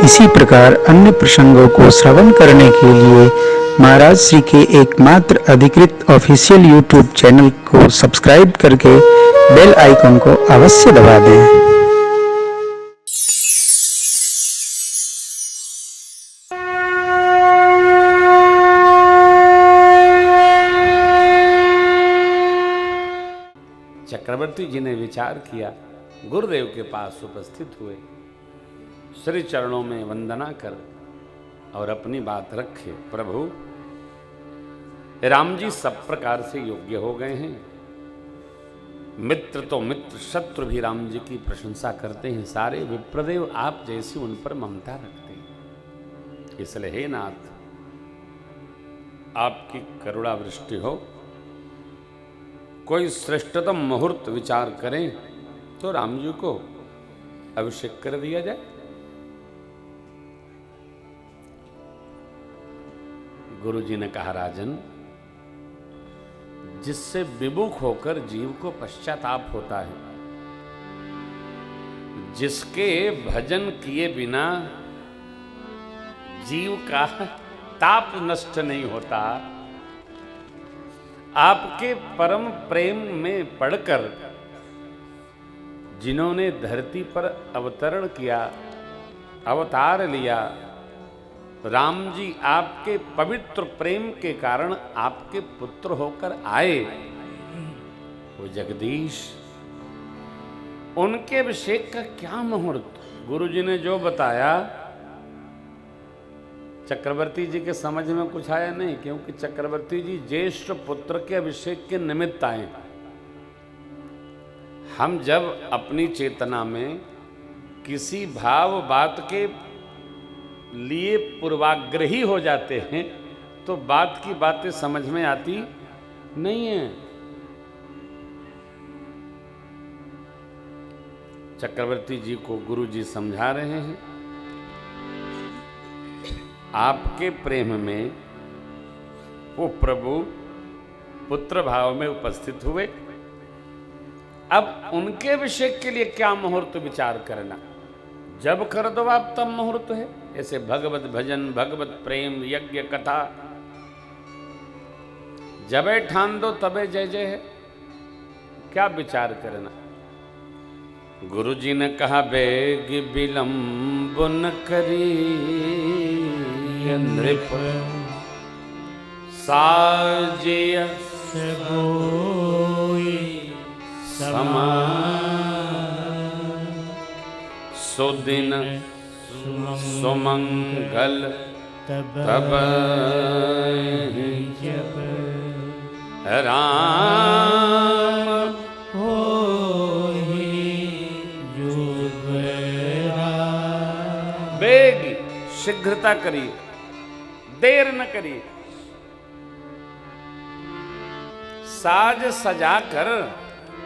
इसी प्रकार अन्य प्रसंगों को श्रवण करने के लिए महाराज श्री के एकमात्र अधिकृत ऑफिशियल यूट्यूब चैनल को सब्सक्राइब करके बेल आइकन को अवश्य दबा दें। चक्रवर्ती जी ने विचार किया, गुरुदेव के पास उपस्थित हुए, श्री चरणों में वंदना कर और अपनी बात रखे। प्रभु, राम जी सब प्रकार से योग्य हो गए हैं। मित्र तो मित्र, शत्रु भी राम जी की प्रशंसा करते हैं। सारे विप्रदेव आप जैसी उन पर ममता रखते हैं। इसलिए हे नाथ, आपकी करुणा वृष्टि हो। कोई श्रेष्ठतम मुहूर्त विचार करें तो राम जी को अभिषेक कर दिया जाए। गुरु जी ने कहा, राजन, जिससे विमुख होकर जीव को पश्चाताप होता है, जिसके भजन किए बिना जीव का ताप नष्ट नहीं होता, आपके परम प्रेम में पढ़कर जिन्होंने धरती पर अवतरण किया, अवतार लिया, राम जी आपके पवित्र प्रेम के कारण आपके पुत्र होकर आए, वो जगदीश, उनके अभिषेक का क्या मुहूर्त। गुरु जी ने जो बताया, चक्रवर्ती जी के समझ में कुछ आया नहीं, क्योंकि चक्रवर्ती जी ज्येष्ठ पुत्र के अभिषेक के निमित्त आए। हम जब अपनी चेतना में किसी भाव बात के लिए पूर्वाग्रही हो जाते हैं तो बात की बातें समझ में आती नहीं है। चक्रवर्ती जी को गुरु जी समझा रहे हैं, आपके प्रेम में वो प्रभु पुत्र भाव में उपस्थित हुए। अब उनके अभिषेक के लिए क्या मुहूर्त विचार करना, जब कर दो आप तब मुहूर्त है। ऐसे भगवत भजन, भगवत प्रेम, यज्ञ कथा जबे ठान दो तबे जय जय है। क्या विचार करना। गुरु जी ने कहा, बेग विलंब न करी नृप, साजिय समान, सुदिन सुमंगल तब राम होहि युगरा। बेग, शीघ्रता करिए, देर न करिए। साज सजा कर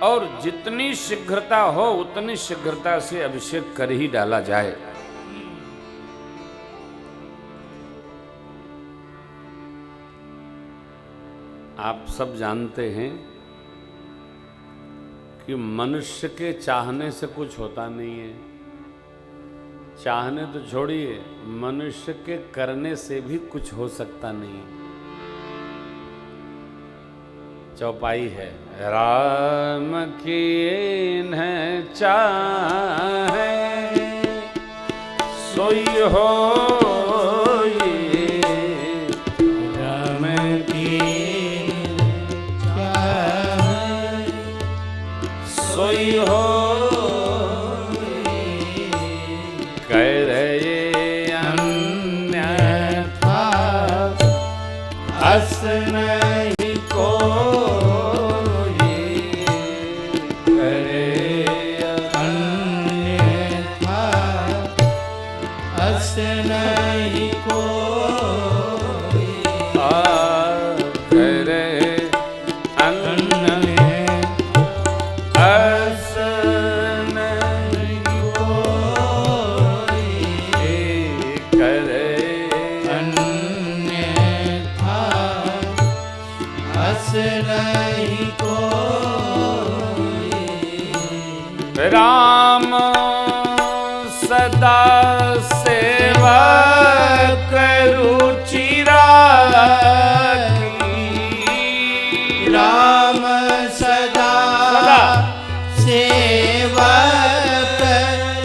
और जितनी शीघ्रता हो उतनी शीघ्रता से अभिषेक कर ही डाला जाए। आप सब जानते हैं कि मनुष्य के चाहने से कुछ होता नहीं है। चाहने तो छोड़िए, मनुष्य के करने से भी कुछ हो सकता नहीं है। चौपाई है, राम की न चाहे सोई हो, राम की चाहे सोई हो, कह रहे अन्यथा हस नहीं को, राम सदा सेवा सेवक रुचि राखी, राम सदा सेवक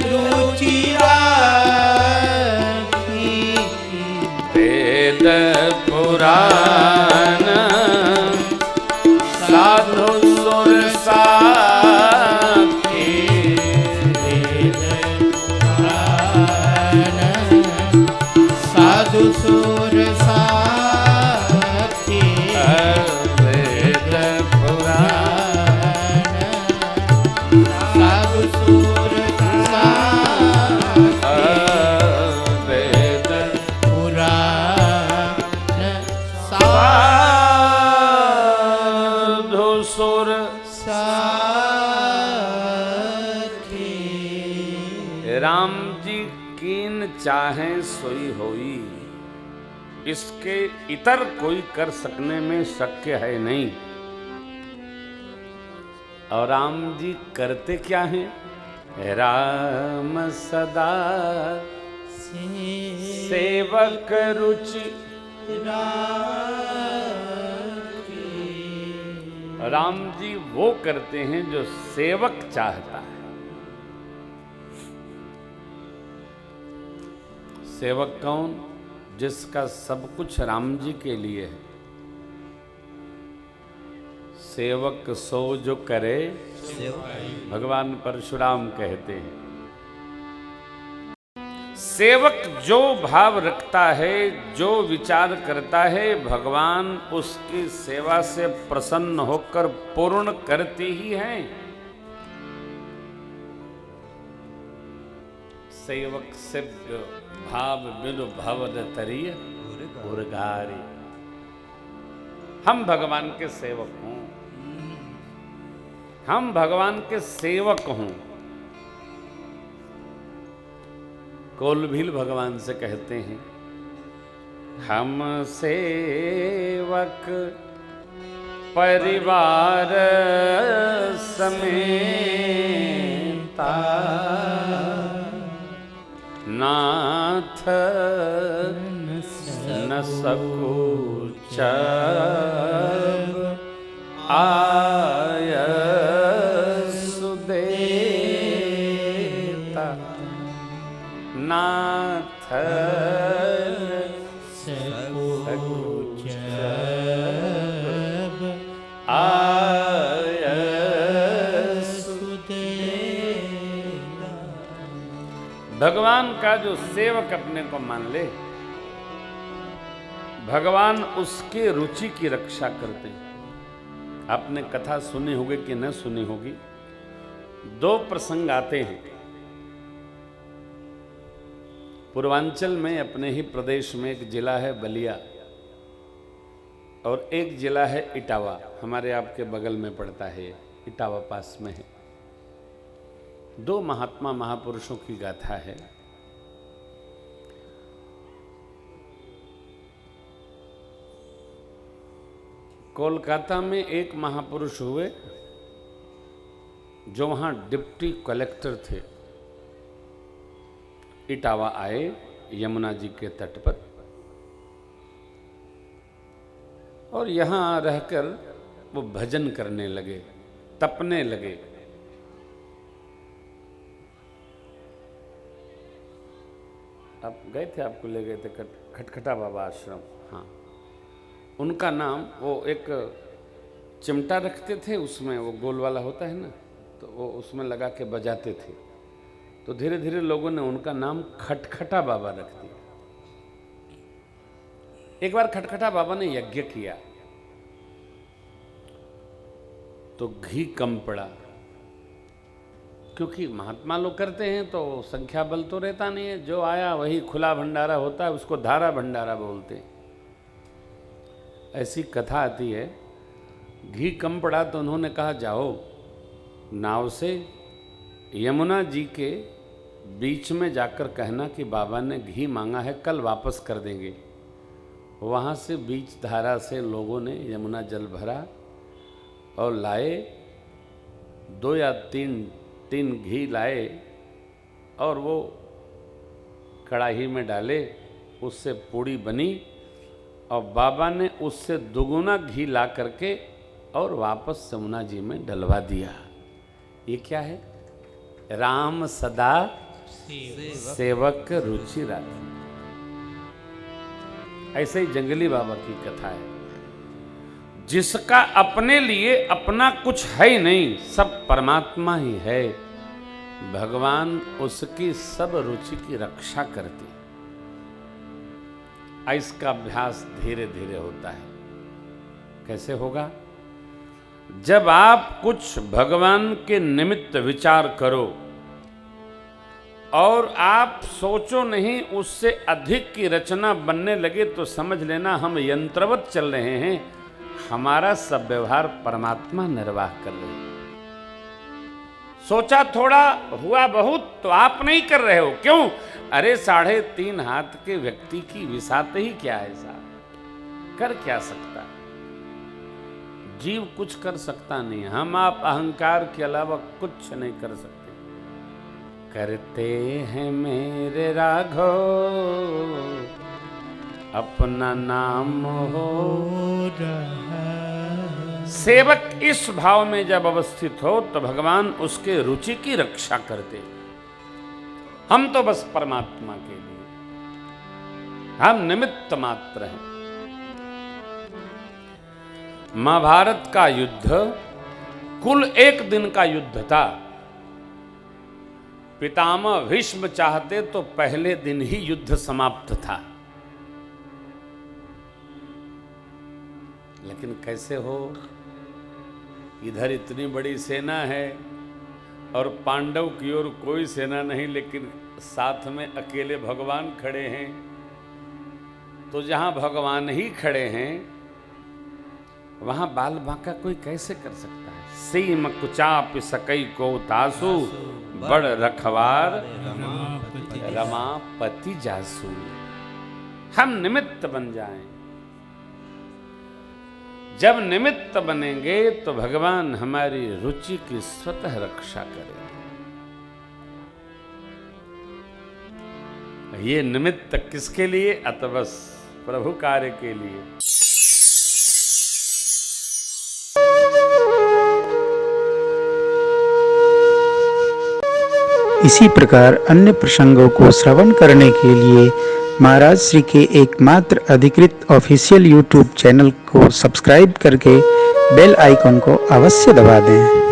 रुचि राखी। वेद पुराण साधु सुर साखी, वेद पुराण साधु सुर साखी। वेद पुराण साधु सुर साखी। वेद पुराण साधु सुर साखी। राम जी कीन चाहे सोई होई, इसके इतर कोई कर सकने में शक्य है नहीं। और राम जी करते क्या हैं? राम सदा सेवक रुचि राखी। राम जी वो करते हैं जो सेवक चाहता है। सेवक कौन? जिसका सब कुछ राम जी के लिए है। सेवक सो जो करे, भगवान परशुराम कहते हैं। सेवक जो भाव रखता है, जो विचार करता है, भगवान उसकी सेवा से प्रसन्न होकर पूर्ण करते ही हैं। सेवक से भाव बिनु भवन तरिय उर्गारी। हम भगवान के सेवक हों, हम भगवान के सेवक हों। कोलभील भगवान से कहते हैं, हम सेवक परिवार समेता, नाथ न सकूचब आय सुदेता, नाथ सकूचब आय सुदेता। भगवान का जो सेवक अपने को मान ले, भगवान उसके रुचि की रक्षा करते हैं। आपने कथा सुनी होगी कि न सुनी होगी, दो प्रसंग आते हैं। पूर्वांचल में अपने ही प्रदेश में एक जिला है बलिया और एक जिला है इटावा। हमारे आपके बगल में पड़ता है, इटावा पास में है। दो महात्मा महापुरुषों की गाथा है। कोलकाता में एक महापुरुष हुए जो वहां डिप्टी कलेक्टर थे। इटावा आए यमुना जी के तट पर और यहां रहकर वो भजन करने लगे, तपने लगे। आप गए थे, आपको ले गए थे खटखटा बाबा आश्रम। हाँ, उनका नाम, वो एक चिमटा रखते थे, उसमें वो गोल वाला होता है ना, तो वो उसमें लगा के बजाते थे। तो धीरे धीरे लोगों ने उनका नाम खटखटा बाबा रख दिया। एक बार खटखटा बाबा ने यज्ञ किया तो घी कम पड़ा, क्योंकि महात्मा लोग करते हैं तो संख्या बल तो रहता नहीं है। जो आया वही खुला भंडारा होता है, उसको धारा भंडारा बोलते हैं। ऐसी कथा आती है, घी कम पड़ा तो उन्होंने कहा जाओ नाव से यमुना जी के बीच में जाकर कहना कि बाबा ने घी मांगा है, कल वापस कर देंगे। वहाँ से बीच धारा से लोगों ने यमुना जल भरा और लाए, 2 या 3 घी लाए और वो कढ़ाई में डाले, उससे पूड़ी बनी और बाबा ने उससे दुगुना घी ला करके और वापस यमुना जी में डलवा दिया। ये क्या है? राम सदा सेवक रुचि राखी। ऐसे ही जंगली बाबा की कथा है। जिसका अपने लिए अपना कुछ है ही नहीं, सब परमात्मा ही है, भगवान उसकी सब रुचि की रक्षा करते। इसका अभ्यास धीरे धीरे होता है। कैसे होगा? जब आप कुछ भगवान के निमित्त विचार करो और आप सोचो नहीं, उससे अधिक की रचना बनने लगे तो समझ लेना हम यंत्रवत चल रहे हैं, हमारा सब व्यवहार परमात्मा निर्वाह कर रहे हैं। सोचा थोड़ा हुआ बहुत तो आप नहीं कर रहे हो, क्यों? अरे 3.5 हाथ के व्यक्ति की विसात ही क्या है साहब? कर क्या सकता? जीव कुछ कर सकता नहीं, हम आप अहंकार के अलावा कुछ नहीं कर सकते। करते हैं मेरे राघव अपना नाम हो रहा। सेवक इस भाव में जब अवस्थित हो तो भगवान उसके रुचि की रक्षा करते। हम तो बस परमात्मा के लिए, हम निमित्त मात्र हैं। महाभारत का युद्ध कुल 1 दिन का युद्ध था। पितामह भीष्म चाहते तो पहले दिन ही युद्ध समाप्त था, लेकिन कैसे हो? इधर इतनी बड़ी सेना है और पांडव की ओर कोई सेना नहीं, लेकिन साथ में अकेले भगवान खड़े हैं। तो जहां भगवान ही खड़े हैं वहां बाल बांका कोई कैसे कर सकता है? सीम कुचाप सकई को तासु बड़ रखवार रमापति जासू। हम निमित्त बन जाएं। जब निमित्त बनेंगे तो भगवान हमारी रुचि की स्वतः रक्षा करेंगे। ये निमित्त किसके लिए? अतः बस प्रभु कार्य के लिए। इसी प्रकार अन्य प्रसंगों को श्रवण करने के लिए महाराज श्री के एकमात्र अधिकृत ऑफिशियल यूट्यूब चैनल को सब्सक्राइब करके बेल आइकन को अवश्य दबा दें।